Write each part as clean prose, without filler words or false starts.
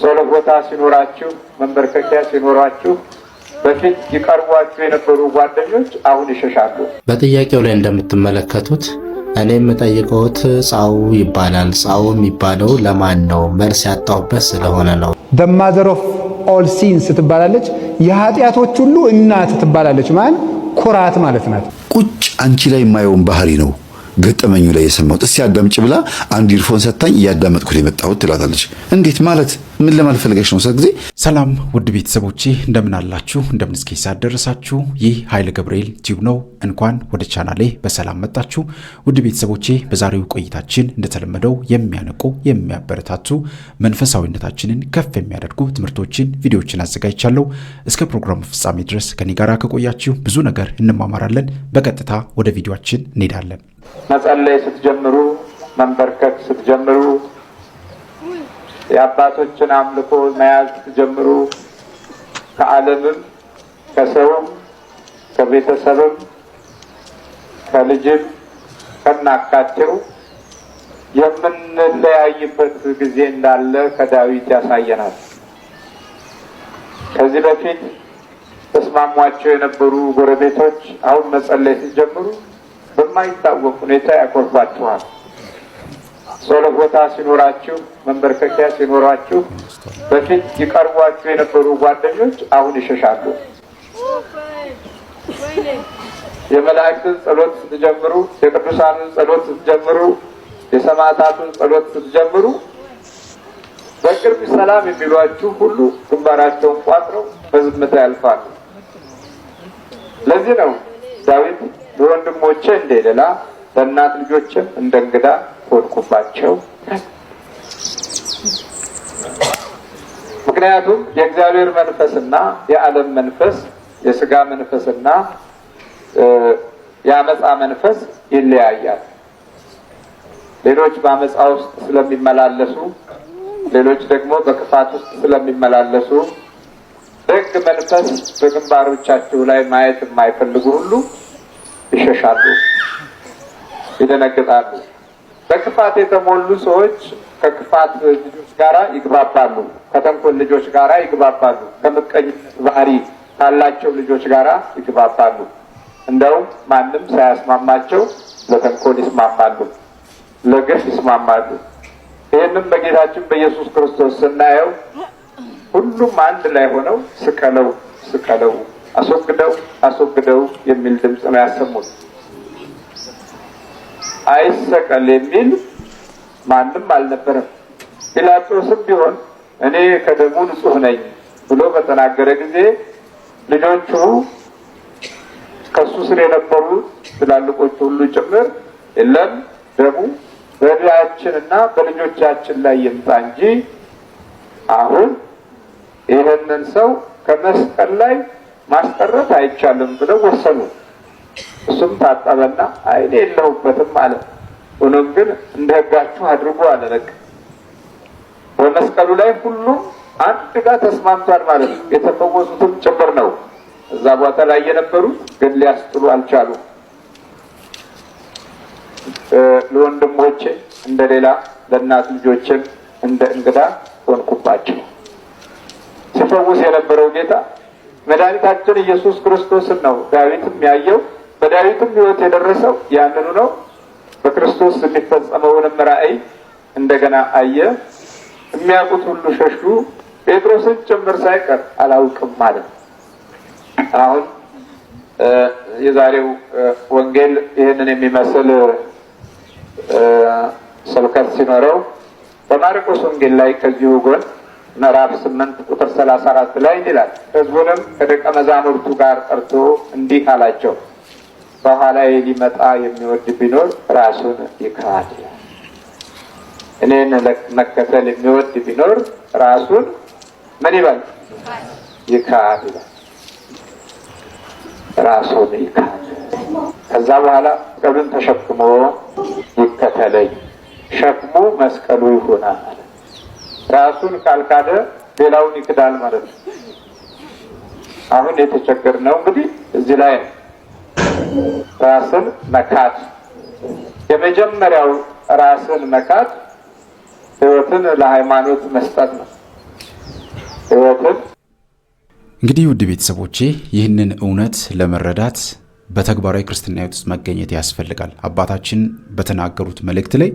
ሶሎቦታ ሲኖራችሁ መንበርከኪያ ሲኖራችሁ በፊት ይቀርቧችሁ የነበሩ ጓደኞች አሁን ይሸሻሉ። በጥያቄው ላይ እንደምትመለከቱት እኔ የምጠይቀውት ጻው ይባላል። ጻው የሚባለው ለማን ነው? መልስ ያጣሁበት ስለሆነ ነው። the mother of all sins ትባላለች። የኃጢአቶች ሁሉ እናት ትባላለች። ማን? ኩራት ማለት ናት። ቁጭ አንቺ ላይ የማየውን ባህሪ ነው ገጠመኙ ላይ የሰማሁት። እስቲ አዳምጪ ብላ አንድ ኢርፎን ሰጣኝ እያዳመጥኩት የመጣሁት ትላታለች። እንዴት ማለት ምን ለማለት ፈልገሽ ነው? ሰግዜ ሰላም ውድ ቤተሰቦቼ እንደምን አላችሁ? እንደምን እስኪ ሳደረሳችሁ። ይህ ኃይለ ገብርኤል ቲዩብ ነው። እንኳን ወደ ቻናሌ በሰላም መጣችሁ። ውድ ቤተሰቦቼ በዛሬው ቆይታችን እንደተለመደው የሚያነቁ የሚያበረታቱ መንፈሳዊነታችንን ከፍ የሚያደርጉ ትምህርቶችን ቪዲዮዎችን አዘጋጅቻለሁ። እስከ ፕሮግራሙ ፍጻሜ ድረስ ከኔ ጋር ከቆያችሁ ብዙ ነገር እንማማራለን። በቀጥታ ወደ ቪዲዮአችን እንሄዳለን። መጸለይ ስትጀምሩ መንበርከክ ስትጀምሩ የአባቶችን አምልኮ መያዝ ስትጀምሩ ከዓለምም ከሰውም ከቤተሰብም ከልጅም ከናካቴው የምንለያይበት ጊዜ እንዳለ ከዳዊት ያሳየናል። ከዚህ በፊት ተስማሟቸው የነበሩ ጎረቤቶች አሁን መጸለይ ሲጀምሩ በማይታወቅ ሁኔታ ያኮርፋችኋል። ሶሎቦታ ሲኖራችሁ መንበርከኪያ ሲኖራችሁ በፊት ይቀርቧችሁ የነበሩ ጓደኞች አሁን ይሸሻሉ። የመላእክትን ጸሎት ስትጀምሩ፣ የቅዱሳንን ጸሎት ስትጀምሩ፣ የሰማዕታቱን ጸሎት ስትጀምሩ በቅርብ ሰላም የሚሏችሁ ሁሉ ግንባራቸውን ቋጥረው በዝምታ ያልፋሉ። ለዚህ ነው ዳዊት ለወንድሞቼ እንደሌላ ለእናት ልጆችም እንደ እንግዳ ሆንኩባቸው። ምክንያቱም የእግዚአብሔር መንፈስና የዓለም መንፈስ፣ የሥጋ መንፈስና የአመፃ መንፈስ ይለያያል። ሌሎች በአመፃ ውስጥ ስለሚመላለሱ፣ ሌሎች ደግሞ በክፋት ውስጥ ስለሚመላለሱ ደግ መንፈስ በግንባሮቻቸው ላይ ማየት የማይፈልጉ ሁሉ ይሸሻሉ፣ ይደነግጣሉ። በክፋት የተሞሉ ሰዎች ከክፋት ልጆች ጋራ ይግባባሉ፣ ከተንኮል ልጆች ጋራ ይግባባሉ፣ ከምቀኝነት ባህሪ ካላቸው ልጆች ጋራ ይግባባሉ። እንደውም ማንም ሳያስማማቸው ለተንኮል ይስማማሉ፣ ለግፍ ይስማማሉ። ይህንም በጌታችን በኢየሱስ ክርስቶስ ስናየው ሁሉም አንድ ላይ ሆነው ስቀለው ስቀለው፣ አስወግደው አስወግደው የሚል ድምፅ ነው ያሰሙት። አይሰቀል የሚል ማንም አልነበረም። ጲላጦስም ቢሆን እኔ ከደሙ ንጹሕ ነኝ ብሎ በተናገረ ጊዜ ልጆቹ ከሱ ስር የነበሩ ትላልቆቹ ሁሉ ጭምር የለም ደሙ በእድሜያችንና በልጆቻችን ላይ ይምጣ እንጂ አሁን ይህንን ሰው ከመስቀል ላይ ማስቀረት አይቻልም ብለው ወሰኑ። እሱም ታጠበና አይኔ የለሁበትም አለ። ሆኖም ግን እንደ ሕጋችሁ አድርጎ አለለቅ። በመስቀሉ ላይ ሁሉም አንድ ጋር ተስማምቷል ማለት ነው። የተፈወሱትም ጭምር ነው። እዛ ቦታ ላይ የነበሩት ግን ሊያስጥሉ አልቻሉም። ለወንድሞቼ እንደሌላ ለእናት ልጆችም እንደ እንግዳ ሆንኩባቸው። ሲፈውስ የነበረው ጌታ መድኃኒታችን ኢየሱስ ክርስቶስን ነው ዳዊትም ያየው። በዳዊትም ሕይወት የደረሰው ያንኑ ነው። በክርስቶስ የሚፈጸመውንም ራእይ እንደገና አየ። የሚያውቁት ሁሉ ሸሹ። ጴጥሮስን ጭምር ሳይቀር አላውቅም ማለት። አሁን የዛሬው ወንጌል ይህንን የሚመስል ስብከት ሲኖረው በማርቆስ ወንጌል ላይ ከዚሁ ጎን ምዕራፍ 8 ቁጥር 34 ላይ ይላል፣ ሕዝቡንም ከደቀ መዛሙርቱ ጋር ጠርቶ እንዲህ አላቸው፣ በኋላዬ ሊመጣ የሚወድ ቢኖር ራሱን ይካድ። እኔን መከተል የሚወድ ቢኖር ራሱን ምን ይበል? ይካድ ይላል። ራሱን ይካድ። ከዛ በኋላ መስቀሉን ተሸክሞ ይከተለኝ። ሸክሙ መስቀሉ ይሆናል። ራሱን ካልካደ ሌላውን ይክዳል ማለት ነው። አሁን የተቸገርነው እንግዲህ እዚህ ላይ ነው። ራስን መካድ የመጀመሪያው ራስን መካድ ሕይወትን ለሃይማኖት መስጠት ነው። ሕይወትን እንግዲህ ውድ ቤተሰቦቼ ይህንን እውነት ለመረዳት በተግባራዊ ክርስትና ሕይወት ውስጥ መገኘት ያስፈልጋል። አባታችን በተናገሩት መልእክት ላይ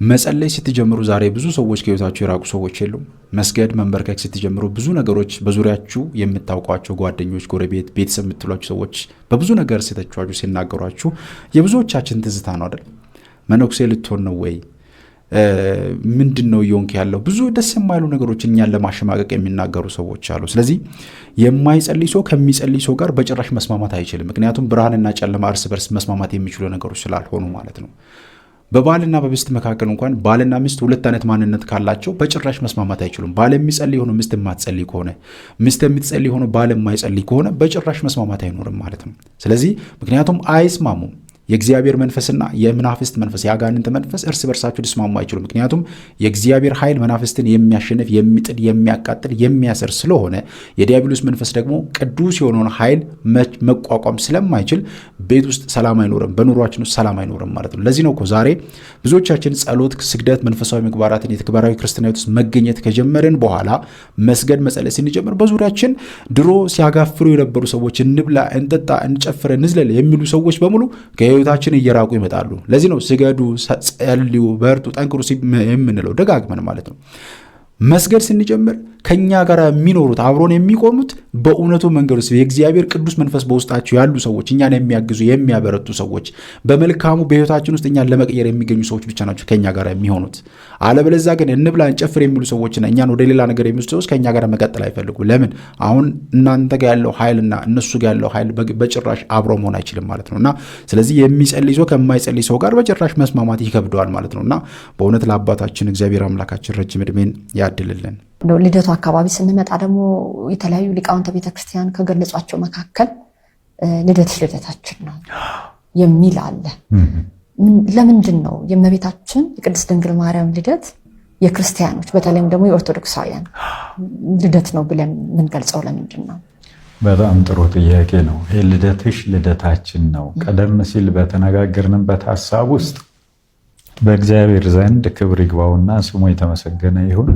መጸለይ ስትጀምሩ ዛሬ ብዙ ሰዎች ከሕይወታቸው የራቁ ሰዎች የሉም። መስገድ መንበርከክ ስትጀምሩ ብዙ ነገሮች በዙሪያችሁ የምታውቋቸው ጓደኞች፣ ጎረቤት፣ ቤተሰብ የምትሏቸው ሰዎች በብዙ ነገር ሲተቿችሁ ሲናገሯችሁ የብዙዎቻችን ትዝታ ነው አይደል? መነኩሴ ልትሆን ነው ወይ? ምንድን ነው እየሆንክ ያለው? ብዙ ደስ የማይሉ ነገሮች እኛን ለማሸማቀቅ የሚናገሩ ሰዎች አሉ። ስለዚህ የማይጸልይ ሰው ከሚጸልይ ሰው ጋር በጭራሽ መስማማት አይችልም። ምክንያቱም ብርሃንና ጨለማ እርስ በርስ መስማማት የሚችሉ ነገሮች ስላልሆኑ ማለት ነው። በባልና በሚስት መካከል እንኳን ባልና ሚስት ሁለት አይነት ማንነት ካላቸው በጭራሽ መስማማት አይችሉም። ባል የሚጸልይ ሆኖ ሚስት የማትጸልይ ከሆነ፣ ሚስት የምትጸልይ ሆኖ ባል የማይጸልይ ከሆነ በጭራሽ መስማማት አይኖርም ማለት ነው። ስለዚህ ምክንያቱም አይስማሙም። የእግዚአብሔር መንፈስና የመናፍስት መንፈስ የአጋንንት መንፈስ እርስ በርሳቸው ሊስማሙ አይችሉም። ምክንያቱም የእግዚአብሔር ኃይል መናፍስትን የሚያሸንፍ የሚጥል የሚያቃጥል የሚያስር ስለሆነ የዲያብሎስ መንፈስ ደግሞ ቅዱስ የሆነውን ኃይል መቋቋም ስለማይችል ቤት ውስጥ ሰላም አይኖርም፣ በኑሯችን ውስጥ ሰላም አይኖርም ማለት ነው። ለዚህ ነው እኮ ዛሬ ብዙዎቻችን ጸሎት፣ ስግደት፣ መንፈሳዊ ምግባራትን የተግባራዊ ክርስትና ሕይወት ውስጥ መገኘት ከጀመርን በኋላ መስገድ መጸለይ ስንጀምር በዙሪያችን ድሮ ሲያጋፍሩ የነበሩ ሰዎች እንብላ፣ እንጠጣ፣ እንጨፍረ፣ እንዝለል የሚሉ ሰዎች በሙሉ ሕይወታችን እየራቁ ይመጣሉ። ለዚህ ነው ስገዱ፣ ጸልዩ፣ በርቱ፣ ጠንክሩ የምንለው ደጋግመን ማለት ነው። መስገድ ስንጀምር ከኛ ጋር የሚኖሩት አብሮን የሚቆሙት በእውነቱ መንገድ ውስጥ የእግዚአብሔር ቅዱስ መንፈስ በውስጣቸው ያሉ ሰዎች፣ እኛን የሚያግዙ የሚያበረቱ ሰዎች፣ በመልካሙ በሕይወታችን ውስጥ እኛን ለመቀየር የሚገኙ ሰዎች ብቻ ናቸው ከኛ ጋር የሚሆኑት። አለበለዚያ ግን እንብላ እንጨፍር የሚሉ ሰዎችና እኛን ወደ ሌላ ነገር የሚወስዱ ሰዎች ከኛ ጋር መቀጠል አይፈልጉም። ለምን? አሁን እናንተ ጋር ያለው ኃይልና እነሱ ጋር ያለው ኃይል በጭራሽ አብሮ መሆን አይችልም ማለት ነው። እና ስለዚህ የሚጸልይ ሰው ከማይጸልይ ሰው ጋር በጭራሽ መስማማት ይከብደዋል ማለት ነው። እና በእውነት ለአባታችን እግዚአብሔር አምላካችን ረጅም ዕድሜን ያድልልን። ልደቱ አካባቢ ስንመጣ ደግሞ የተለያዩ ሊቃውንተ ቤተክርስቲያን ከገለጿቸው መካከል ልደትሽ ልደታችን ነው የሚል አለ። ለምንድን ነው የእመቤታችን የቅድስት ድንግል ማርያም ልደት የክርስቲያኖች በተለይም ደግሞ የኦርቶዶክሳውያን ልደት ነው ብለን የምንገልጸው ለምንድን ነው? በጣም ጥሩ ጥያቄ ነው። ይህ ልደትሽ ልደታችን ነው ቀደም ሲል በተነጋገርንበት ሀሳብ ውስጥ በእግዚአብሔር ዘንድ ክብር ይግባውና ስሙ የተመሰገነ ይሁን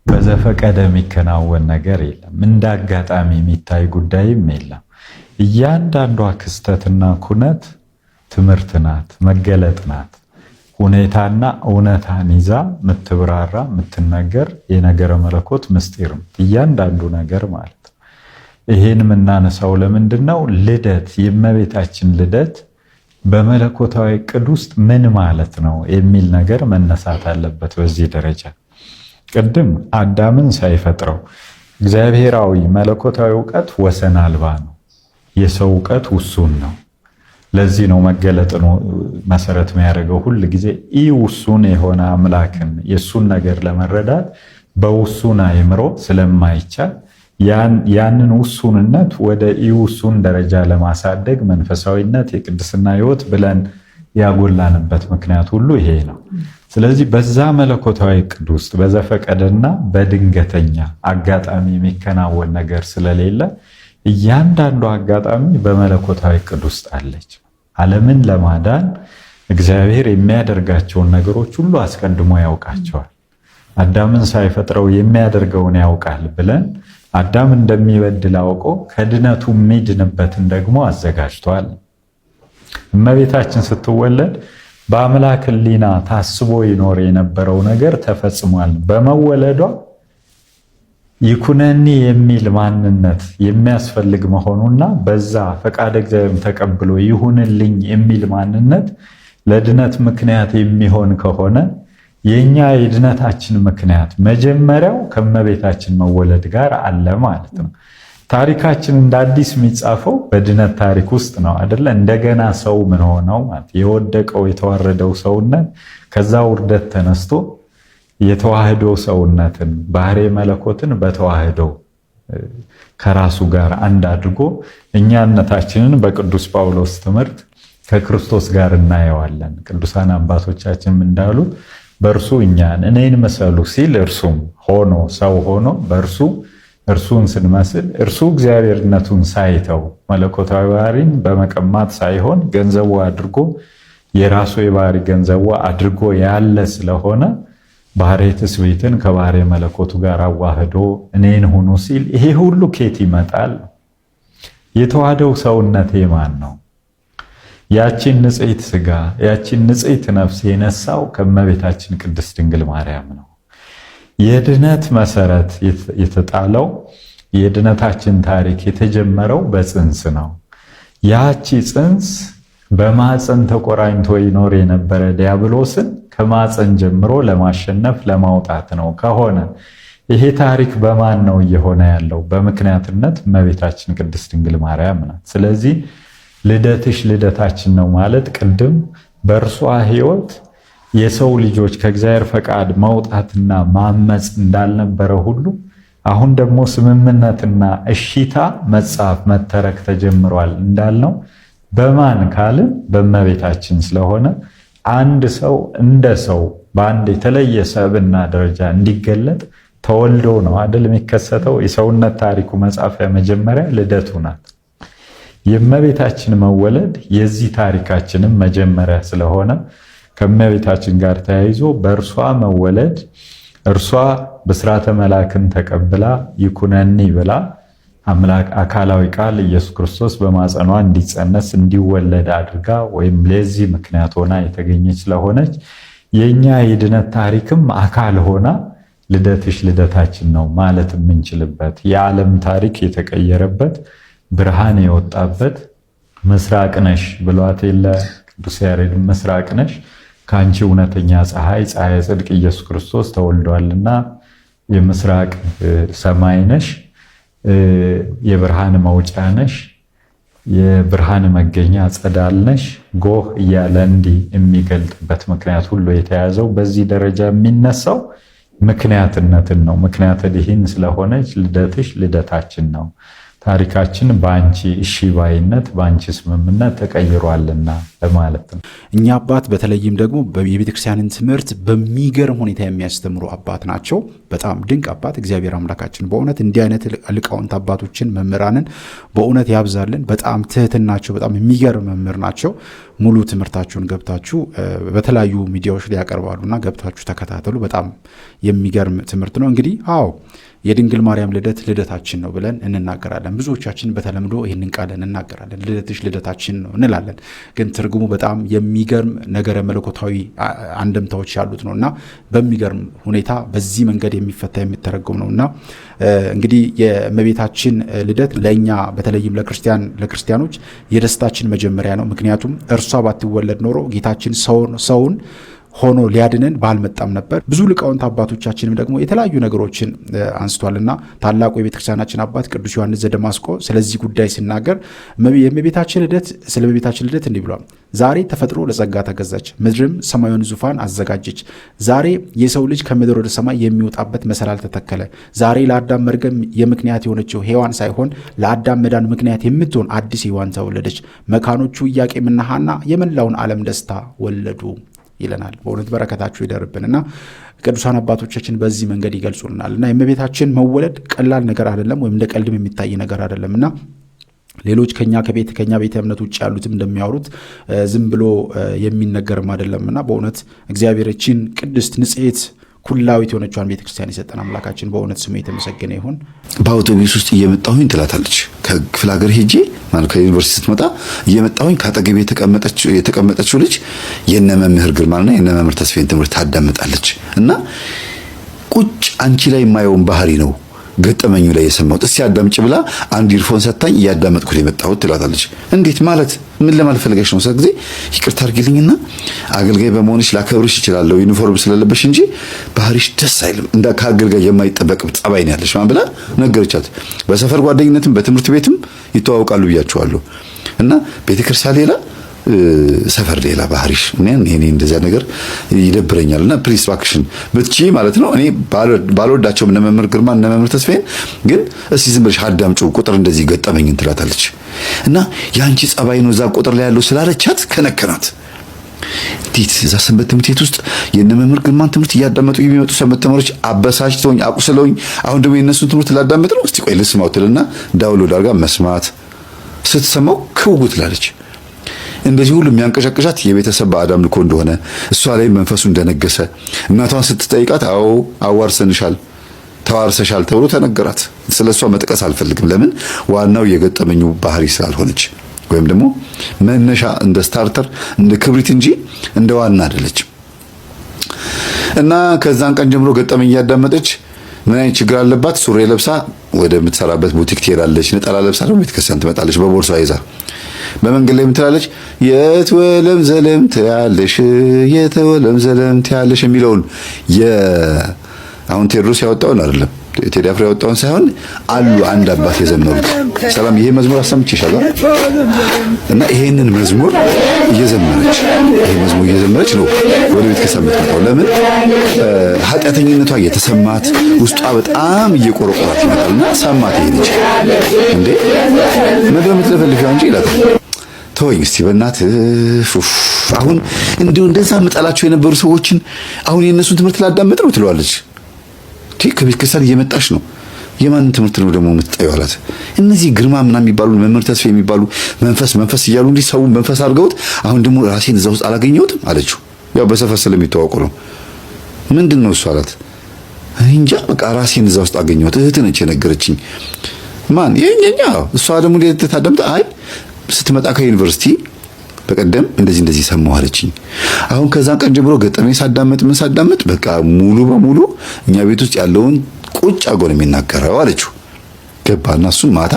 በዘፈቀደ የሚከናወን ነገር የለም። እንደ አጋጣሚ የሚታይ ጉዳይም የለም። እያንዳንዷ ክስተትና ኩነት ትምህርት ናት፣ መገለጥ ናት። ሁኔታና እውነታን ይዛ የምትብራራ የምትነገር የነገረ መለኮት ምስጢር እያንዳንዱ ነገር ማለት ነው። ይሄን የምናነሳው ለምንድን ነው? ልደት የእመቤታችን ልደት በመለኮታዊ ዕቅድ ውስጥ ምን ማለት ነው የሚል ነገር መነሳት አለበት። በዚህ ደረጃ ቅድም አዳምን ሳይፈጥረው እግዚአብሔራዊ መለኮታዊ እውቀት ወሰን አልባ ነው። የሰው እውቀት ውሱን ነው። ለዚህ ነው መገለጥን መሰረት የሚያደርገው ሁል ጊዜ ኢ ውሱን የሆነ አምላክን የእሱን ነገር ለመረዳት በውሱን አእምሮ ስለማይቻል ያንን ውሱንነት ወደ ኢ ውሱን ደረጃ ለማሳደግ መንፈሳዊነት፣ የቅድስና ሕይወት ብለን ያጎላንበት ምክንያት ሁሉ ይሄ ነው። ስለዚህ በዛ መለኮታዊ ዕቅድ ውስጥ በዘፈቀደና በድንገተኛ አጋጣሚ የሚከናወን ነገር ስለሌለ እያንዳንዱ አጋጣሚ በመለኮታዊ ዕቅድ ውስጥ አለች። ዓለምን ለማዳን እግዚአብሔር የሚያደርጋቸውን ነገሮች ሁሉ አስቀድሞ ያውቃቸዋል። አዳምን ሳይፈጥረው የሚያደርገውን ያውቃል ብለን አዳም እንደሚበድል አውቆ ከድነቱ የሚድንበትን ደግሞ አዘጋጅቷል። እመቤታችን ስትወለድ በአምላክ ሕሊና ታስቦ ይኖር የነበረው ነገር ተፈጽሟል። በመወለዷ ይኩነኒ የሚል ማንነት የሚያስፈልግ መሆኑና በዛ ፈቃደ እግዚአብሔር ተቀብሎ ይሁንልኝ የሚል ማንነት ለድነት ምክንያት የሚሆን ከሆነ የኛ የድነታችን ምክንያት መጀመሪያው ከእመቤታችን መወለድ ጋር አለ ማለት ነው። ታሪካችን እንደ አዲስ የሚጻፈው በድነት ታሪክ ውስጥ ነው አይደለ? እንደገና ሰው ምን ሆነው ማለት የወደቀው የተዋረደው ሰውነት ከዛ ውርደት ተነስቶ የተዋህዶ ሰውነትን ባህሪ መለኮትን በተዋህዶ ከራሱ ጋር አንድ አድርጎ እኛነታችንን በቅዱስ ጳውሎስ ትምህርት ከክርስቶስ ጋር እናየዋለን። ቅዱሳን አባቶቻችን እንዳሉት በእርሱ እኛን እኔን መሰሉ ሲል እርሱም ሆኖ ሰው ሆኖ በእርሱ እርሱን ስንመስል እርሱ እግዚአብሔርነቱን ሳይተው መለኮታዊ ባህሪን በመቀማት ሳይሆን ገንዘቡ አድርጎ የራሱ የባህሪ ገንዘቡ አድርጎ ያለ ስለሆነ ባህሬ ትስብእትን ከባህሬ መለኮቱ ጋር አዋህዶ እኔን ሁኑ ሲል ይሄ ሁሉ ኬት ይመጣል? የተዋህደው ሰውነቴ ማን ነው? ያቺን ንጽሕት ሥጋ ያቺን ንጽሕት ነፍስ የነሳው ከእመቤታችን ቅድስት ድንግል ማርያም ነው። የድነት መሰረት የተጣለው የድነታችን ታሪክ የተጀመረው በጽንስ ነው። ያቺ ጽንስ በማፀን ተቆራኝቶ ይኖር የነበረ ዲያብሎስን ከማፀን ጀምሮ ለማሸነፍ ለማውጣት ነው ከሆነ ይሄ ታሪክ በማን ነው እየሆነ ያለው? በምክንያትነት እመቤታችን ቅድስት ድንግል ማርያም ናት። ስለዚህ ልደትሽ ልደታችን ነው ማለት ቅድም በእርሷ ሕይወት የሰው ልጆች ከእግዚአብሔር ፈቃድ መውጣትና ማመፅ እንዳልነበረ ሁሉ አሁን ደግሞ ስምምነትና እሺታ መጻፍ መተረክ ተጀምሯል እንዳልነው በማን ካልን በእመቤታችን ስለሆነ አንድ ሰው እንደ ሰው በአንድ የተለየ ሰብና ደረጃ እንዲገለጥ ተወልዶ ነው አይደል የሚከሰተው። የሰውነት ታሪኩ መጻፊያ መጀመሪያ ልደቱ ናት። የእመቤታችን መወለድ የዚህ ታሪካችንም መጀመሪያ ስለሆነ ከእመቤታችን ጋር ተያይዞ በእርሷ መወለድ እርሷ ብስራተ መላክን ተቀብላ ይኩነኒ ብላ አምላክ አካላዊ ቃል ኢየሱስ ክርስቶስ በማጸኗ እንዲጸነስ እንዲወለድ አድርጋ ወይም ለዚህ ምክንያት ሆና የተገኘች ስለሆነች የኛ የድነት ታሪክም አካል ሆና ልደትሽ ልደታችን ነው ማለት የምንችልበት የዓለም ታሪክ የተቀየረበት ብርሃን የወጣበት ምስራቅ ነሽ ብሏት የለ ቅዱስ ያሬድ ምስራቅ ነሽ ካንቺ እውነተኛ ፀሐይ ፀሐይ ጽድቅ ኢየሱስ ክርስቶስ ተወልዷልና የምስራቅ ሰማይ ነሽ፣ የብርሃን መውጫ ነሽ፣ የብርሃን መገኛ ጸዳል ነሽ ጎህ እያለ እንዲህ የሚገልጥበት ምክንያት ሁሉ የተያዘው በዚህ ደረጃ የሚነሳው ምክንያትነትን ነው። ምክንያት ይህን ስለሆነች ልደትሽ ልደታችን ነው። ታሪካችን በአንቺ እሺ ባይነት በአንቺ ስምምነት ተቀይሯልና ለማለት ነው። እኛ አባት በተለይም ደግሞ የቤተክርስቲያንን ትምህርት በሚገርም ሁኔታ የሚያስተምሩ አባት ናቸው። በጣም ድንቅ አባት። እግዚአብሔር አምላካችን በእውነት እንዲህ አይነት ሊቃውንት አባቶችን መምህራንን በእውነት ያብዛልን። በጣም ትህትናቸው በጣም የሚገርም መምህር ናቸው። ሙሉ ትምህርታችሁን ገብታችሁ በተለያዩ ሚዲያዎች ላይ ያቀርባሉና ገብታችሁ ተከታተሉ። በጣም የሚገርም ትምህርት ነው። እንግዲህ አዎ የድንግል ማርያም ልደት ልደታችን ነው ብለን እንናገራለን። ብዙዎቻችን በተለምዶ ይህንን ቃል እንናገራለን። ልደትሽ ልደታችን ነው እንላለን። ግን ትርጉሙ በጣም የሚገርም ነገረ መለኮታዊ አንድምታዎች ያሉት ነውና በሚገርም ሁኔታ በዚህ መንገድ የሚፈታ የሚተረጎም ነውና እንግዲህ የእመቤታችን ልደት ለእኛ በተለይም ለክርስቲያኖች የደስታችን መጀመሪያ ነው። ምክንያቱም እርሷ ባትወለድ ኖሮ ጌታችን ሰውን ሆኖ ሊያድነን ባልመጣም ነበር። ብዙ ሊቃውንት አባቶቻችንም ደግሞ የተለያዩ ነገሮችን አንስቷልና ታላቁ የቤተክርስቲያናችን አባት ቅዱስ ዮሐንስ ዘደማስቆ ስለዚህ ጉዳይ ሲናገር የእመቤታችን ልደት እንዲህ ብሏል። ዛሬ ተፈጥሮ ለጸጋ ተገዛች፣ ምድርም ሰማያዊን ዙፋን አዘጋጀች። ዛሬ የሰው ልጅ ከምድር ወደ ሰማይ የሚወጣበት መሰላል ተተከለ። ዛሬ ለአዳም መርገም የምክንያት የሆነችው ሔዋን ሳይሆን ለአዳም መዳን ምክንያት የምትሆን አዲስ ሔዋን ተወለደች። መካኖቹ ኢያቄምና ሐና የመላውን ዓለም ደስታ ወለዱ ይለናል። በእውነት በረከታችሁ ይደርብንና ቅዱሳን አባቶቻችን በዚህ መንገድ ይገልጹልናልና የእመቤታችን መወለድ ቀላል ነገር አይደለም፣ ወይም እንደ ቀልድም የሚታይ ነገር አይደለምና ሌሎች ከኛ ቤተ እምነት ውጭ ያሉትም እንደሚያወሩት ዝም ብሎ የሚነገርም አይደለምና በእውነት እግዚአብሔርችን ቅድስት ንጽሕት ኩላዊት የሆነችዋን ቤተክርስቲያን የሰጠን አምላካችን በእውነት ስሙ የተመሰገነ ይሁን። በአውቶቡስ ውስጥ እየመጣሁኝ ትላታለች። ከክፍለ ሀገር ሄጄ ማለት ከዩኒቨርሲቲ ስትመጣ እየመጣሁኝ ከአጠገቤ የተቀመጠችው ልጅ የነ መምህር ግርማና የነ መምህር ተስፋዬን ትምህርት ታዳምጣለች እና ቁጭ አንቺ ላይ የማየውን ባህሪ ነው ገጠመኙ ላይ የሰማሁት። እስቲ አዳምጪ ብላ አንድ ኢርፎን ሰጣኝ እያዳመጥኩት የመጣሁት ትላታለች። እንዴት ማለት ምን ለማለት ፈልገሽ ነው? ስለዚህ ይቅርታ አድርጊልኝና አገልጋይ በመሆንሽ ላከብርሽ እችላለሁ ዩኒፎርም ስለለበሽ እንጂ ባህሪሽ ደስ አይልም፣ እንደ ከአገልጋይ የማይጠበቅ ጸባይ ነው ያለሽ ማን ብላ ነገረቻት። በሰፈር ጓደኝነትም በትምህርት ቤትም ይተዋወቃሉ ብያቸዋለሁ። እና ቤተክርስቲያን ሌላ ሰፈር ሌላ ባህሪሽ እኔ እንደዛ ነገር ይደብረኛልና ፕሊስ እባክሽን ብትቺ ማለት ነው። እኔ ባልወዳቸውም እነ መምህር ግርማ እነ መምህር ተስፋዬን ግን እስቲ ዝም ብለሽ አዳምጪው ቁጥር እንደዚህ ገጠመኝን ትላታለች። እና ያንቺ ጸባይ ነው እዛ ቁጥር ላይ ያለው ስላለቻት ከነከናት። እንዴት እዛ ሰንበት ትምህርት ቤት ውስጥ የነ መምህር ግርማን ትምህርት እያዳመጡ የሚመጡ ሰንበት ተማሪዎች አበሳጭተውኝ አቁስለውኝ አሁን ደግሞ የነሱን ትምህርት ላዳምጥ ነው እስቲ ቆይ ልስማው ትልና ዳውንሎድ አድርጋ መስማት ስትሰማው ክው ትላለች። እንደዚህ ሁሉ የሚያንቀሸቅሻት የቤተሰብ ባዕድ አምልኮ እንደሆነ እሷ ላይ መንፈሱ እንደነገሰ እናቷን ስትጠይቃት አዎ አዋርሰንሻል ተዋርሰሻል ተብሎ ተነገራት። ስለሷ መጥቀስ አልፈልግም። ለምን ዋናው የገጠመኙ ባህሪ ስላልሆነች ወይም ደግሞ መነሻ እንደ ስታርተር እንደ ክብሪት እንጂ እንደ ዋና አይደለችም። እና ከዛን ቀን ጀምሮ ገጠመኝ እያዳመጠች ምን አይነት ችግር አለባት? ሱሪ ለብሳ ወደ ምትሰራበት ቡቲክ ትሄዳለች። ነጠላ ለብሳ ደግሞ ቤተክርስቲያን ትመጣለች በቦርሷ ይዛ። በመንገድ ላይ ምትላለች የትወለም ዘለም ትያለሽ የተወለም ዘለም ትያለሽ የሚለውን አሁን ቴዎድሮስ ያወጣውን አይደለም ቴዲ አፍሮ ያወጣውን ሳይሆን አሉ አንድ አባት የዘመሩት ሰላም ይሄ መዝሙር አሰምቼሻለሁ። እና ይሄንን መዝሙር እየዘመረች ነው ወደ ቤተ ክርስቲያን የምትመጣው። ለምን ኃጢአተኝነቷ እየተሰማት ውስጧ በጣም እየቆረቆራት ይመጣልና ሰማት። ይሄ ልጅ እንዴ ምንድን ነው የምትለፈልፊው አንቺ ይላታል። ተወኝ እስቲ በእናትህ አሁን እንደዛ ምጣላቸው የነበሩ ሰዎችን አሁን የእነሱን ትምህርት ላዳመጥ ነው ትለዋለች። ከቤተ ክርስቲያን እየመጣች ነው። የማንን ትምህርት ነው ደግሞ የምትጠይው አላት። እነዚህ ግርማ ምናምን የሚባሉ መምህር ተስፋ የሚባሉ መንፈስ እያሉ እንዲህ ሰው መንፈስ አድርገውት አሁን ደግሞ ራሴን እዛ ውስጥ አላገኘሁትም አለችው። ያው በሰፈር ስለሚተዋወቁ ነው። ምንድን ነው እሱ አላት። እንጃ በቃ ራሴን እዛ ውስጥ አገኘሁት። እህት ነች የነገረችኝ። ማን የኛ እሷ ደግሞ ታዳምጣ አይ ስትመጣ ከዩኒቨርሲቲ በቀደም እንደዚህ ሰማሁ አለችኝ። አሁን ከዛን ቀን ጀምሮ ገጠመኝ ሳዳመጥ በቃ ሙሉ በሙሉ እኛ ቤት ውስጥ ያለውን ቁጭ አድርጎ ነው የሚናገረው አለችው። ገባና እሱ ማታ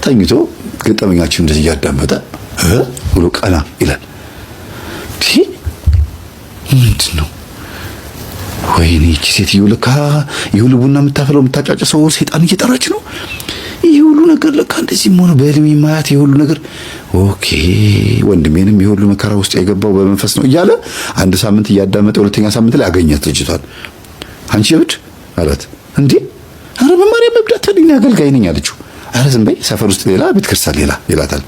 ተኝቶ ገጠመኛችን እንደዚህ እያዳመጠ ብሎ ቀና ይላል። ምንድን ነው ወይኔ እቺ ሴትዮ ለካ ይሁሉ ቡና የምታፈለው የምታጫጭሰው ሰይጣን እየጠራች ነው። ይሄ ሁሉ ነገር ለካ እንደዚህ ሆነ በህልሜ ማያት ይሄ ሁሉ ነገር ኦኬ ወንድሜንም ይሄ ሁሉ መከራ ውስጥ የገባው በመንፈስ ነው እያለ አንድ ሳምንት እያዳመጠ ሁለተኛ ሳምንት ላይ አገኘት ልጅቷን። አንቺ እብድ አላት። እንዴ አረ በማርያም መብዳት ተልኝ አገልጋይ ነኝ አለችው። አረ ዝም በይ ሰፈር ውስጥ ሌላ ቤተ ክርስቲያን ሌላ ይላታል።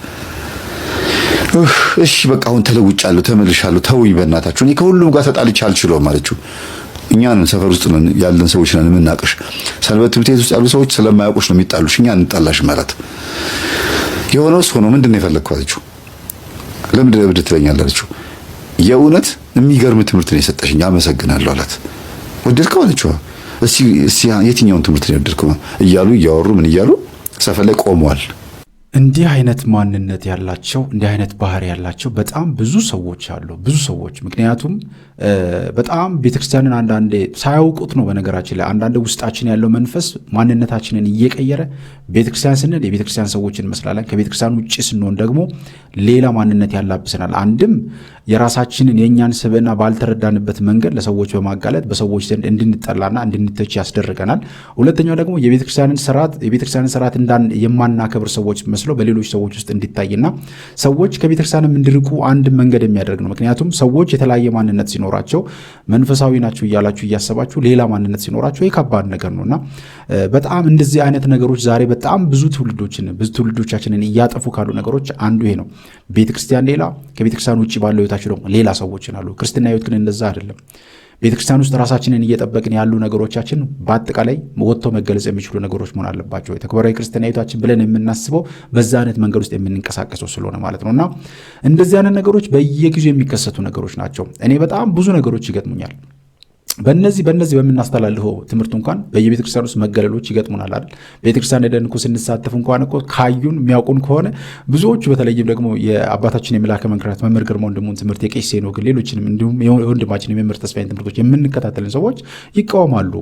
እሺ በቃ አሁን ተለውጫለሁ ተመልሻለሁ ተውኝ በእናታችሁ እኔ ከሁሉም ጋር ተጣልቼ አልችለውም አለችው። እኛን ሰፈር ውስጥ ያለን ሰዎች ነን የምናቀሽ። ሰንበት ትምህርት ቤት ውስጥ ያሉ ሰዎች ስለማያውቁሽ ነው የሚጣሉሽ፣ እኛ እንጣላሽ ማለት የሆነውስ ሆኖ ምንድን ነው የፈለግከው አለችው። ለምንድን ነው እብድ ትለኛለህ አለችው። የእውነት የሚገርም ትምህርት ነው የሰጠሽኝ አመሰግናለሁ አላት። ወደድከው አለችው። እስቲ የትኛውን ትምህርት ነው የወደድከው እያሉ እያወሩ ምን እያሉ ሰፈር ላይ ቆመዋል። እንዲህ አይነት ማንነት ያላቸው እንዲህ አይነት ባህሪ ያላቸው በጣም ብዙ ሰዎች አሉ። ብዙ ሰዎች ምክንያቱም በጣም ቤተክርስቲያንን አንዳንዴ ሳያውቁት ነው። በነገራችን ላይ አንዳንዴ ውስጣችን ያለው መንፈስ ማንነታችንን እየቀየረ ቤተክርስቲያን ስንል የቤተክርስቲያን ሰዎች እንመስላለን። ከቤተክርስቲያን ውጭ ስንሆን ደግሞ ሌላ ማንነት ያላብሰናል። አንድም የራሳችንን የእኛን ስብዕና ባልተረዳንበት መንገድ ለሰዎች በማጋለጥ በሰዎች ዘንድ እንድንጠላና እንድንተች ያስደርገናል። ሁለተኛው ደግሞ የቤተክርስቲያንን ስርዓት የማናከብር ሰዎች መስሎ በሌሎች ሰዎች ውስጥ እንዲታይና ሰዎች ከቤተክርስቲያንም እንዲርቁ አንድ መንገድ የሚያደርግ ነው። ምክንያቱም ሰዎች የተለያየ ማንነት ሲኖራቸው መንፈሳዊ ናቸው እያላችሁ እያሰባችሁ ሌላ ማንነት ሲኖራቸው የከባድ ነገር ነውና በጣም እንደዚህ አይነት ነገሮች ዛሬ በጣም ብዙ ትውልዶቻችንን እያጠፉ ካሉ ነገሮች አንዱ ይሄ ነው። ቤተክርስቲያን ሌላ፣ ከቤተክርስቲያን ውጭ ባለው ህይወታቸው ደግሞ ሌላ ሰዎችን አሉ። ክርስትና ህይወት ግን እንደዛ አይደለም። ቤተክርስቲያን ውስጥ ራሳችንን እየጠበቅን ያሉ ነገሮቻችን በአጠቃላይ ወጥተው መገለጽ የሚችሉ ነገሮች መሆን አለባቸው። የተከበረ ክርስትና ህይወታችን ብለን የምናስበው በዛ አይነት መንገድ ውስጥ የምንንቀሳቀሰው ስለሆነ ማለት ነውና እንደዚህ አይነት ነገሮች በየጊዜው የሚከሰቱ ነገሮች ናቸው። እኔ በጣም ብዙ ነገሮች ይገጥሙኛል። በእነዚህ በምናስተላልፈው ትምህርት እንኳን በየቤተክርስቲያን ውስጥ መገለሎች ይገጥሙናል አይደል? ቤተክርስቲያን ሄደን እኮ ስንሳተፍ እንኳን እኮ ካዩን የሚያውቁን ከሆነ ብዙዎቹ በተለይም ደግሞ የአባታችን የመልአከ መንክራት መምህር ግርማ ወንድሙን ትምህርት የቄስ ሄኖክን ሌሎችንም እንዲሁም የወንድማችን የመምህር ተስፋዬን ትምህርቶች የምንከታተልን ሰዎች ይቃወማሉ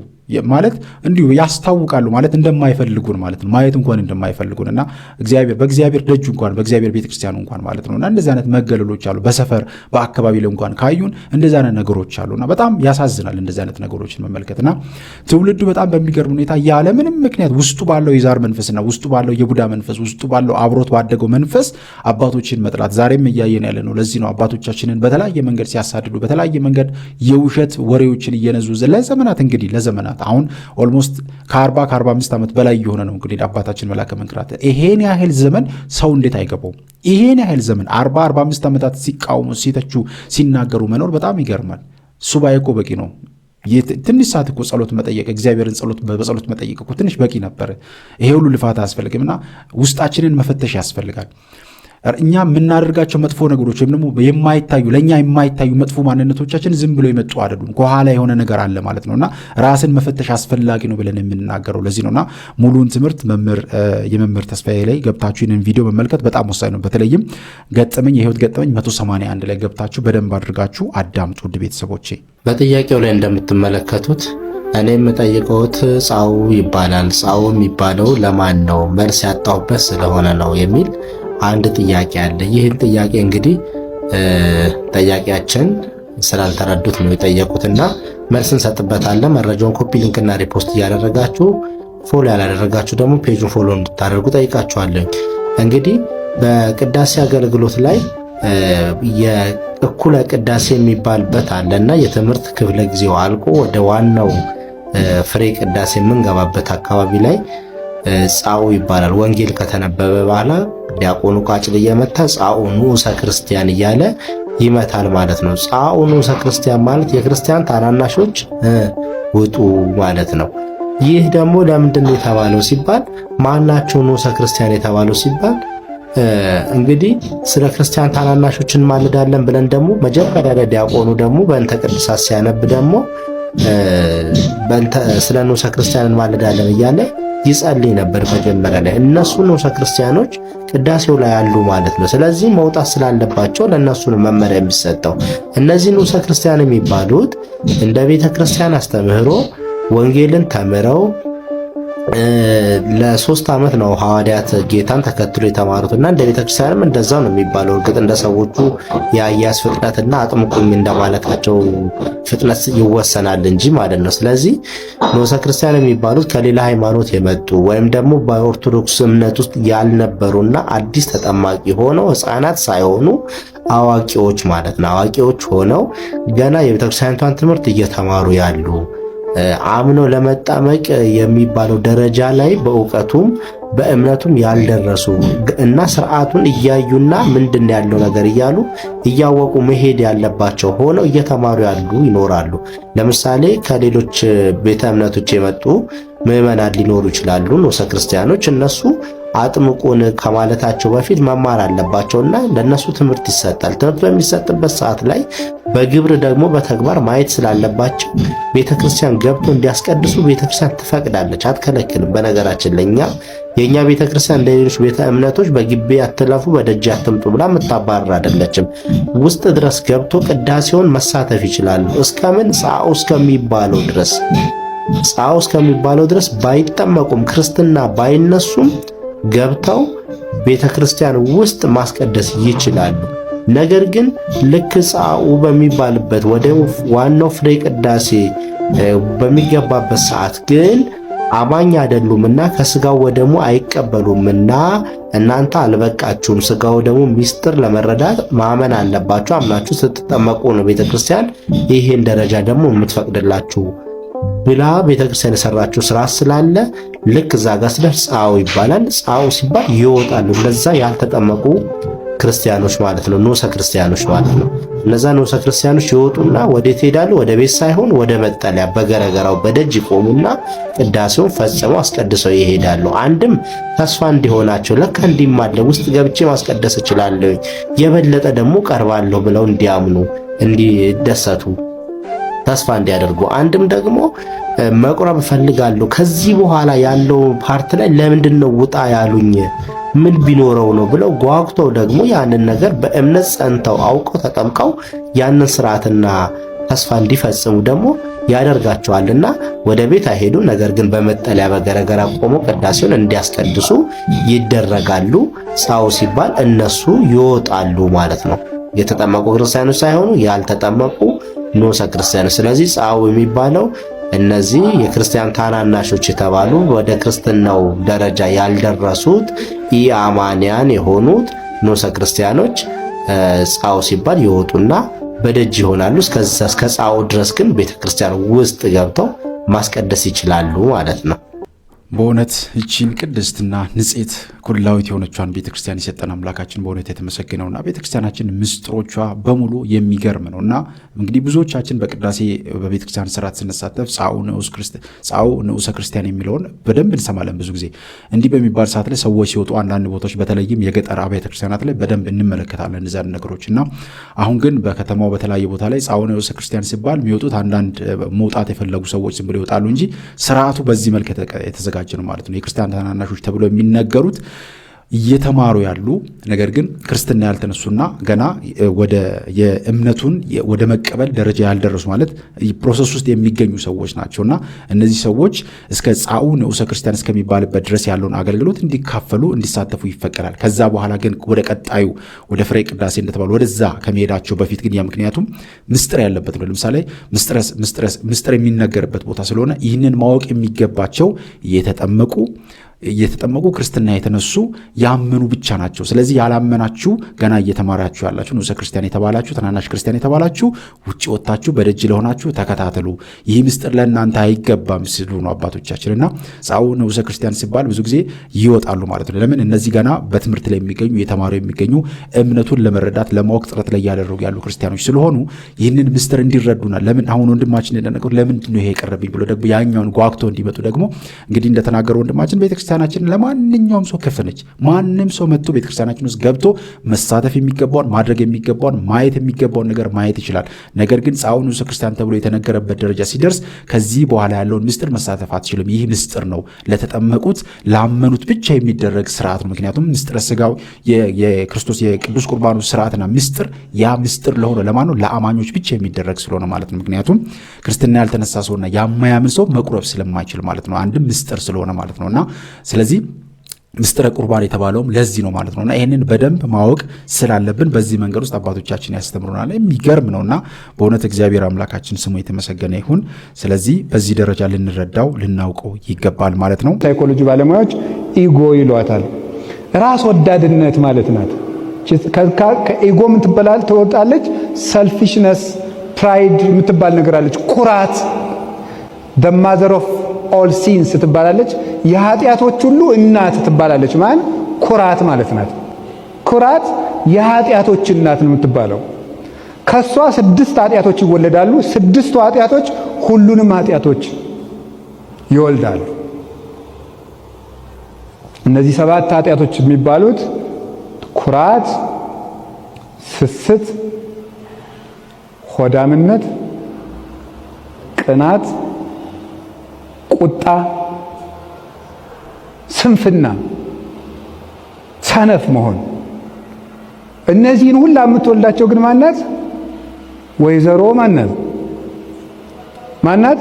ማለት እንዲሁ ያስታውቃሉ ማለት እንደማይፈልጉን ማለት ነው። ማየት እንኳን እንደማይፈልጉን እና በእግዚአብሔር ደጅ እንኳን በእግዚአብሔር ቤተክርስቲያኑ እንኳን ማለት ነውና እንደዚህ አይነት መገለሎች አሉ። በሰፈር በአካባቢ ላይ እንኳን ካዩን እንደዚህ አይነት ነገሮች አሉና በጣም ያሳዝናል እንደዚህ አይነት ነገሮችን መመልከትና ትውልዱ በጣም በሚገርም ሁኔታ ያለ ምንም ምክንያት ውስጡ ባለው የዛር መንፈስና ውስጡ ባለው የቡዳ መንፈስ ውስጡ ባለው አብሮት ባደገው መንፈስ አባቶችን መጥላት ዛሬም እያየን ያለ ነው። ለዚህ ነው አባቶቻችንን በተለያየ መንገድ ሲያሳድዱ በተለያየ መንገድ የውሸት ወሬዎችን እየነዙ ለዘመናት እንግዲህ ለዘመናት አሁን ኦልሞስት ከ45 ዓመት በላይ የሆነ ነው እንግዲህ አባታችን መልአከ መንክራት ይሄን ያህል ዘመን ሰው እንዴት አይገባውም? ይሄን ያህል ዘመን 45 ዓመታት ሲቃወሙ ሲተቹ ሲናገሩ መኖር በጣም ይገርማል። ሱባኤ እኮ በቂ ነው። ትንሽ ሰዓት እኮ ጸሎት መጠየቅ እግዚአብሔርን በጸሎት መጠየቅ እኮ ትንሽ በቂ ነበር። ይሄ ሁሉ ልፋት አያስፈልግምና ውስጣችንን መፈተሽ ያስፈልጋል። እኛ የምናደርጋቸው መጥፎ ነገሮች ወይም ደግሞ የማይታዩ ለእኛ የማይታዩ መጥፎ ማንነቶቻችን ዝም ብሎ የመጡ አይደሉም። ከኋላ የሆነ ነገር አለ ማለት ነውና ራስን መፈተሽ አስፈላጊ ነው ብለን የምንናገረው ለዚህ ነውና ሙሉውን ትምህርት የመምህር ተስፋዬ ላይ ገብታችሁ ይህንን ቪዲዮ መመልከት በጣም ወሳኝ ነው። በተለይም የህይወት ገጠመኝ 181 ላይ ገብታችሁ በደንብ አድርጋችሁ አዳምጡ ውድ ቤተሰቦቼ። በጥያቄው ላይ እንደምትመለከቱት እኔ የምጠይቀውት ጻው ይባላል። ጻው የሚባለው ለማን ነው? መልስ ያጣሁበት ስለሆነ ነው የሚል አንድ ጥያቄ አለ። ይህን ጥያቄ እንግዲህ ጠያቂያችን ስላልተረዱት ነው የጠየቁትና መልስ እንሰጥበታለን። መረጃውን ኮፒ ሊንክና ሪፖስት እያደረጋችሁ ፎሎ ያላደረጋችሁ ደግሞ ፔጁን ፎሎ እንድታደርጉ ጠይቃችኋለሁ። እንግዲህ በቅዳሴ አገልግሎት ላይ የእኩለ ቅዳሴ የሚባልበት አለና የትምህርት ክፍለ ጊዜው አልቆ ወደ ዋናው ፍሬ ቅዳሴ የምንገባበት አካባቢ ላይ ጻኡ ይባላል። ወንጌል ከተነበበ በኋላ ዲያቆኑ ቃጭል እየመታ ጻኡ ንዑሰ ክርስቲያን እያለ ይመታል ማለት ነው። ጻኡ ንዑሰ ክርስቲያን ማለት የክርስቲያን ታናናሾች ውጡ ማለት ነው። ይህ ደግሞ ለምንድን ነው የተባለው ሲባል ማናቸው ንዑሰ ክርስቲያን የተባለው ሲባል እንግዲህ ስለ ክርስቲያን ታናናሾች እንማልዳለን ብለን ደግሞ መጀመሪያ ላይ ዲያቆኑ ደግሞ በእንተ ቅድሳት ሲያነብ ደግሞ ስለ ንዑሰ ክርስቲያን እንማልዳለን እያለ ይጸልይ ነበር መጀመሪያ ላይ። እነሱ ንዑሰ ክርስቲያኖች ቅዳሴው ላይ ያሉ ማለት ነው። ስለዚህ መውጣት ስላለባቸው ለእነሱ ነው መመሪያ የሚሰጠው። እነዚህ ንዑሰ ክርስቲያን የሚባሉት እንደ ቤተ ክርስቲያን አስተምህሮ ወንጌልን ተምረው ለ3 ዓመት ነው ሐዋርያት ጌታን ተከትሎ የተማሩትና እንደ ቤተክርስቲያንም እንደዛው ነው የሚባለው። እርግጥ እንደ ሰዎቹ የአያያዝ ፍጥነትና አጥምቁኝ እንደማለታቸው ፍጥነት ይወሰናል እንጂ ማለት ነው። ስለዚህ ንዑሰ ክርስቲያን የሚባሉት ከሌላ ሃይማኖት የመጡ ወይም ደግሞ በኦርቶዶክስ እምነት ውስጥ ያልነበሩና አዲስ ተጠማቂ ሆነው ሕፃናት ሳይሆኑ አዋቂዎች ማለት ነው። አዋቂዎች ሆነው ገና የቤተክርስቲያኒቷን ትምህርት እየተማሩ ያሉ አምኖ ለመጣመቅ የሚባለው ደረጃ ላይ በእውቀቱም በእምነቱም ያልደረሱ እና ስርዓቱን እያዩና ምንድን ያለው ነገር እያሉ እያወቁ መሄድ ያለባቸው ሆነው እየተማሩ ያሉ ይኖራሉ። ለምሳሌ ከሌሎች ቤተ እምነቶች የመጡ ምዕመናን ሊኖሩ ይችላሉ። ንዑሰ ክርስቲያኖች እነሱ አጥምቁን ከማለታቸው በፊት መማር አለባቸውና ለነሱ ትምህርት ይሰጣል። ትምህርት በሚሰጥበት ሰዓት ላይ በግብር ደግሞ በተግባር ማየት ስላለባቸው ቤተክርስቲያን ገብቶ እንዲያስቀድሱ ቤተክርስቲያን ትፈቅዳለች፣ አትከለክልም። በነገራችን ለኛ የኛ ቤተክርስቲያን እንደሌሎች ቤተ እምነቶች በግቢ አትለፉ በደጅ አትምጡ ብላ የምታባረር አይደለችም። ውስጥ ድረስ ገብቶ ቅዳሴውን መሳተፍ ይችላሉ። እስከምን ጻኡ እስከሚባለው ድረስ ባይጠመቁም ክርስትና ባይነሱም ገብተው ቤተክርስቲያን ውስጥ ማስቀደስ ይችላሉ። ነገር ግን ልክ ጻኡ በሚባልበት ወደ ዋናው ፍሬ ቅዳሴ በሚገባበት ሰዓት ግን አማኝ አይደሉምና ከስጋው ወደሙ አይቀበሉምና እናንተ አልበቃችሁም፣ ስጋው ደግሞ ሚስጥር ለመረዳት ማመን አለባችሁ፣ አምናችሁ ስትጠመቁ ነው ቤተክርስቲያን ይሄን ደረጃ ደግሞ የምትፈቅድላችሁ ብላ ቤተክርስቲያን የሰራችው ስራ ስላለ ልክ እዛ ጋር ስለፍ ጻኡ ይባላል። ጻኡ ሲባል ይወጣሉ። እነዛ ያልተጠመቁ ክርስቲያኖች ማለት ነው፣ ንዑሰ ክርስቲያኖች ማለት ነው። እነዛ ንዑሰ ክርስቲያኖች ይወጡና ወዴት ይሄዳሉ? ወደ ቤት ሳይሆን ወደ መጠለያ በገረገራው በደጅ ይቆሙና ቅዳሴውን ፈጽመው አስቀድሰው ይሄዳሉ። አንድም ተስፋ እንዲሆናቸው ለካ እንዲማለ ውስጥ ገብቼ ማስቀደስ እችላለሁ፣ የበለጠ ደግሞ ቀርባለሁ ብለው እንዲያምኑ እንዲደሰቱ ተስፋ እንዲያደርጉ፣ አንድም ደግሞ መቁረብ እፈልጋለሁ ከዚህ በኋላ ያለው ፓርት ላይ ለምንድነው ውጣ ያሉኝ ምን ቢኖረው ነው ብለው ጓጉተው ደግሞ ያንን ነገር በእምነት ጸንተው አውቀው ተጠምቀው ያንን ስርዓትና ተስፋ እንዲፈጽሙ ደግሞ ያደርጋቸዋልና ወደ ቤት አይሄዱ። ነገር ግን በመጠለያ በገረገራ ቆመው ቅዳሴውን እንዲያስቀድሱ ይደረጋሉ። ጻኡ ሲባል እነሱ ይወጣሉ ማለት ነው። የተጠመቁ ክርስቲያኖች ሳይሆኑ ያልተጠመቁ ንዑሰ ክርስቲያኖች። ስለዚህ ጻኡ የሚባለው እነዚህ የክርስቲያን ታናናሾች የተባሉ ወደ ክርስትናው ደረጃ ያልደረሱት ኢአማንያን የሆኑት ንዑሰ ክርስቲያኖች ጻኡ ሲባል ይወጡና በደጅ ይሆናሉ። እስከ ጻኡ ድረስ ግን ቤተክርስቲያን ውስጥ ገብተው ማስቀደስ ይችላሉ ማለት ነው። በእውነት እቺን ቅድስትና ንጽሕት ኩላዊት የሆነቿን ቤተክርስቲያን የሰጠን አምላካችን በእውነት የተመሰገነውና ቤተክርስቲያናችን ምስጢሮቿ በሙሉ የሚገርም ነውና እንግዲህ ብዙዎቻችን በቅዳሴ በቤተክርስቲያን ስርዓት ስንሳተፍ ጻኡ ንዑሰ ክርስቲያን የሚለውን በደንብ እንሰማለን። ብዙ ጊዜ እንዲህ በሚባል ሰዓት ላይ ሰዎች ሲወጡ አንዳንድ ቦታዎች በተለይም የገጠር አብያተ ክርስቲያናት ላይ በደንብ እንመለከታለን እነዚያን ነገሮችና አሁን ግን በከተማው በተለያየ ቦታ ላይ ጻኡ ንዑሰ ክርስቲያን ሲባል የሚወጡት አንዳንድ መውጣት የፈለጉ ሰዎች ዝም ብለው ይወጣሉ እንጂ ስርዓቱ በዚህ መልክ የተዘጋጀ ነው ማለት ነው። የክርስቲያን ታናናሾች ተብሎ የሚነገሩት እየተማሩ ያሉ ነገር ግን ክርስትና ያልተነሱና ገና ወደ የእምነቱን ወደ መቀበል ደረጃ ያልደረሱ ማለት ፕሮሰስ ውስጥ የሚገኙ ሰዎች ናቸውና እነዚህ ሰዎች እስከ ጻኡ ንዑሰ ክርስቲያን እስከሚባልበት ድረስ ያለውን አገልግሎት እንዲካፈሉ እንዲሳተፉ ይፈቀዳል። ከዛ በኋላ ግን ወደ ቀጣዩ ወደ ፍሬ ቅዳሴ እንደተባለ ወደዛ ከመሄዳቸው በፊት ግን ምክንያቱም ምስጢር ያለበት ነው። ለምሳሌ ምስጢር የሚነገርበት ቦታ ስለሆነ ይህንን ማወቅ የሚገባቸው እየተጠመቁ ክርስትና የተነሱ ያመኑ ብቻ ናቸው። ስለዚህ ያላመናችሁ ገና እየተማራችሁ ያላችሁ ንዑሰ ክርስቲያን የተባላችሁ ታናናሽ ክርስቲያን የተባላችሁ ውጪ ወጣችሁ በደጅ ለሆናችሁ ተከታተሉ፣ ይህ ምስጢር ለእናንተ አይገባም ሲሉ ነው አባቶቻችንና ጻኡ ንዑሰ ክርስቲያን ሲባል ብዙ ጊዜ ይወጣሉ ማለት ነው። ለምን? እነዚህ ገና በትምህርት ላይ የሚገኙ የተማሩ የሚገኙ እምነቱን ለመረዳት ለማወቅ ጥረት ላይ ያደረጉ ያሉ ክርስቲያኖች ስለሆኑ ይህንን ምስጢር እንዲረዱና ለምን አሁን ወንድማችን እንደነገሩ ለምንድን ነው ይሄ የቀረብኝ ብሎ ደግሞ ያኛውን ጓግቶ እንዲመጡ ደግሞ እንግዲህ እንደተናገረው ወንድማችን ቤተክርስቲያናችን ለማንኛውም ሰው ክፍት ነች። ማንም ሰው መጥቶ ቤተክርስቲያናችን ውስጥ ገብቶ መሳተፍ የሚገባውን ማድረግ የሚገባውን ማየት የሚገባውን ነገር ማየት ይችላል። ነገር ግን ጻኡ ንዑሰ ክርስቲያን ተብሎ የተነገረበት ደረጃ ሲደርስ ከዚህ በኋላ ያለውን ምስጢር መሳተፍ አትችልም። ይህ ምስጢር ነው ለተጠመቁት ላመኑት ብቻ የሚደረግ ስርዓት ነው። ምክንያቱም ምስጢረ ሥጋው የክርስቶስ የቅዱስ ቁርባኑ ስርዓትና ምስጢር ያ ምስጢር ለሆነ ለማን ነው? ለአማኞች ብቻ የሚደረግ ስለሆነ ማለት ነው። ምክንያቱም ክርስትና ያልተነሳ ሰውና ያማያምን ሰው መቁረብ ስለማይችል ማለት ነው። አንድም ምስጢር ስለሆነ ማለት ነውና ስለዚህ ምስጢረ ቁርባን የተባለውም ለዚህ ነው ማለት ነውና ይህንን በደንብ ማወቅ ስላለብን በዚህ መንገድ ውስጥ አባቶቻችን ያስተምሩናል። የሚገርም ነውና በእውነት እግዚአብሔር አምላካችን ስሙ የተመሰገነ ይሁን። ስለዚህ በዚህ ደረጃ ልንረዳው ልናውቀው ይገባል ማለት ነው። ሳይኮሎጂ ባለሙያዎች ኢጎ ይሏታል። ራስ ወዳድነት ማለት ናት። ከኢጎ የምትበላል ትወጣለች። ሰልፊሽነስ ፕራይድ የምትባል ነገር አለች። ኩራት the mother of all sins ትባላለች። የኃጢአቶች ሁሉ እናት ትባላለች። ማን? ኩራት ማለት ናት። ኩራት የኃጢአቶች እናት ነው የምትባለው። ከሷ 6 ኃጢአቶች ይወለዳሉ። 6ቱ ኃጢአቶች ሁሉንም ኃጢአቶች ይወልዳሉ። እነዚህ 7 ኃጢአቶች የሚባሉት ኩራት፣ ስስት፣ ሆዳምነት፣ ቅናት፣ ቁጣ፣ ስንፍና፣ ሰነፍ መሆን። እነዚህን ሁላ የምትወልዳቸው ግን ማናት? ወይዘሮ ማናት?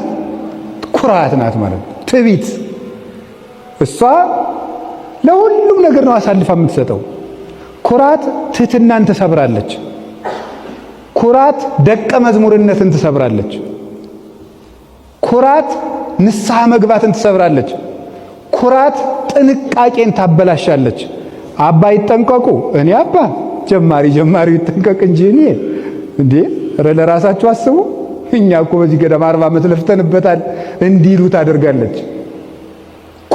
ኩራት ናት ማለት ትዕቢት። እሷ ለሁሉም ነገር ነው አሳልፋ የምትሰጠው። ኩራት ትህትናን ትሰብራለች። ኩራት ደቀ መዝሙርነትን ትሰብራለች። ኩራት ንስሐ መግባትን ትሰብራለች። ኩራት ጥንቃቄን ታበላሻለች። አባ ይጠንቀቁ። እኔ አባ ጀማሪው ይጠንቀቅ እንጂ እኔ እንዴ ለራሳችሁ አስቡ። እኛ እኮ በዚህ ገዳም 40 ዓመት ለፍተንበታል እንዲሉ ታደርጋለች።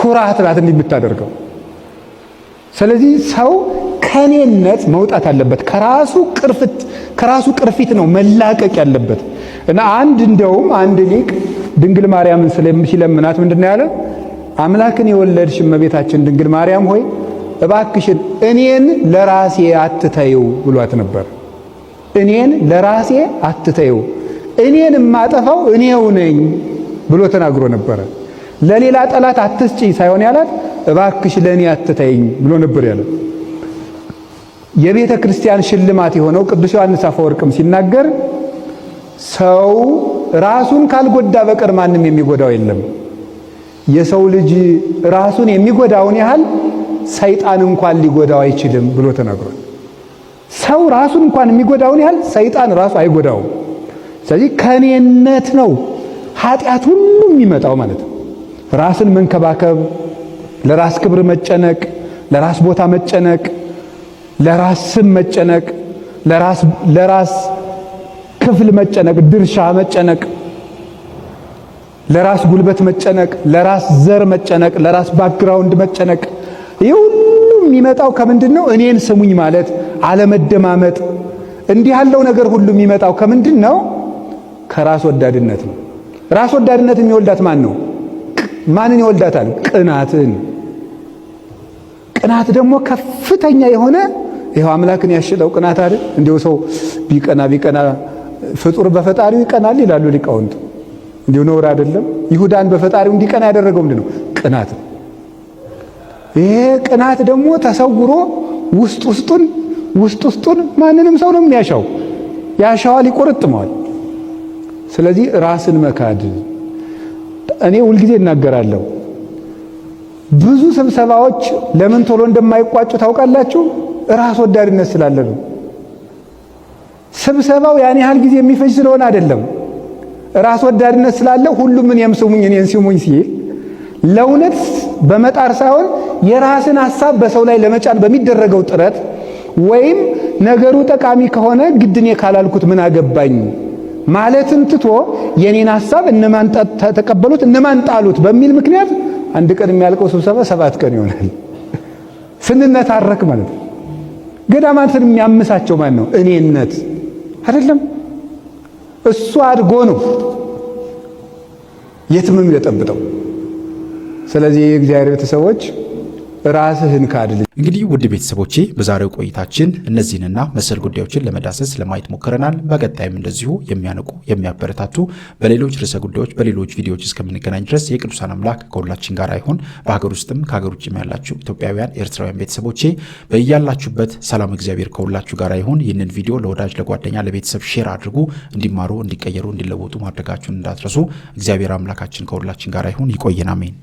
ኩራት ናት እንዲህ የምታደርገው። ስለዚህ ሰው ከኔነት መውጣት አለበት። ከራሱ ቅርፊት ነው መላቀቅ ያለበት እና አንድ ሊቅ ድንግል ማርያምን ሲለምናት ምንድነው ያለ? አምላክን የወለድሽ እመቤታችን ድንግል ማርያም ሆይ እባክሽን እኔን ለራሴ አትተይው ብሏት ነበር። እኔን ለራሴ አትተይው፣ እኔን የማጠፋው እኔው ነኝ ብሎ ተናግሮ ነበረ። ለሌላ ጠላት አትስጪ ሳይሆን ያላት እባክሽ ለኔ አትተይኝ ብሎ ነበር ያለ። የቤተ ክርስቲያን ሽልማት የሆነው ቅዱስ ዮሐንስ አፈወርቅም ሲናገር ሰው ራሱን ካልጎዳ በቀር ማንም የሚጎዳው የለም። የሰው ልጅ ራሱን የሚጎዳውን ያህል ሰይጣን እንኳን ሊጎዳው አይችልም ብሎ ተናግሯል። ሰው ራሱን እንኳን የሚጎዳውን ያህል ሰይጣን ራሱ አይጎዳውም። ስለዚህ ከኔነት ነው ኃጢአት ሁሉ የሚመጣው ማለት ነው። ራስን መንከባከብ፣ ለራስ ክብር መጨነቅ፣ ለራስ ቦታ መጨነቅ፣ ለራስ ስም መጨነቅ፣ ለራስ ክፍል መጨነቅ፣ ድርሻ መጨነቅ፣ ለራስ ጉልበት መጨነቅ፣ ለራስ ዘር መጨነቅ፣ ለራስ ባክግራውንድ መጨነቅ። ይህ ሁሉ የሚመጣው ከምንድን ነው? እኔን ስሙኝ ማለት አለመደማመጥ። እንዲህ ያለው ነገር ሁሉ የሚመጣው ከምንድን ነው? ከራስ ወዳድነት ነው። ራስ ወዳድነት የሚወልዳት ማን ነው? ማንን ይወልዳታል? ቅናትን። ቅናት ደግሞ ከፍተኛ የሆነ ይኸው አምላክን ያሽለው ቅናት አይደል? እንዲሁ ሰው ቢቀና ፍጡር በፈጣሪው ይቀናል ይላሉ ሊቃውንት። እንዲሁ ነውር አይደለም? ይሁዳን በፈጣሪው እንዲቀና ያደረገው ምንድን ነው? ቅናት። ይሄ ቅናት ደግሞ ተሰውሮ ውስጥ ውስጡን ማንንም ሰው ነው የሚያሻው። ያሻዋል፣ ይቆረጥመዋል። ስለዚህ ራስን መካድ። እኔ ሁልጊዜ እናገራለሁ፣ ብዙ ስብሰባዎች ለምን ቶሎ እንደማይቋጩ ታውቃላችሁ? ራስ ወዳድነት ስላለ ነው። ስብሰባው ያን ያህል ጊዜ የሚፈጅ ስለሆነ አይደለም። ራስ ወዳድነት ስላለ ሁሉም እኔን ስሙኝ ሲል ለእውነት በመጣር ሳይሆን የራስን ሐሳብ በሰው ላይ ለመጫን በሚደረገው ጥረት ወይም ነገሩ ጠቃሚ ከሆነ ግድ እኔ ካላልኩት ምን አገባኝ ማለትን ትቶ የኔን ሐሳብ እነማን ተቀበሉት እነማን ጣሉት በሚል ምክንያት አንድ ቀን የሚያልቀው ስብሰባ 7 ቀን ይሆናል። ስንነታረክ ማለት ነው። ገዳማትን የሚያምሳቸው ማን ነው? እኔነት አይደለም። እሱ አድጎ ነው የትምም የጠብጠው። ስለዚህ የእግዚአብሔር ቤተሰቦች ራስህን ካድል። እንግዲህ ውድ ቤተሰቦቼ በዛሬው ቆይታችን እነዚህንና መሰል ጉዳዮችን ለመዳሰስ ለማየት ሞክረናል። በቀጣይም እንደዚሁ የሚያነቁ የሚያበረታቱ በሌሎች ርዕሰ ጉዳዮች በሌሎች ቪዲዮዎች እስከምንገናኝ ድረስ የቅዱሳን አምላክ ከሁላችን ጋር ይሁን። በሀገር ውስጥም ከሀገር ውጭም ያላችሁ ኢትዮጵያውያን ኤርትራውያን ቤተሰቦቼ በእያላችሁበት ሰላም እግዚአብሔር ከሁላችሁ ጋር ይሁን። ይህንን ቪዲዮ ለወዳጅ ለጓደኛ ለቤተሰብ ሼር አድርጉ። እንዲማሩ እንዲቀየሩ እንዲለወጡ ማድረጋችሁን እንዳትረሱ። እግዚአብሔር አምላካችን ከሁላችን ጋር ይሁን። ይቆየን። አሜን።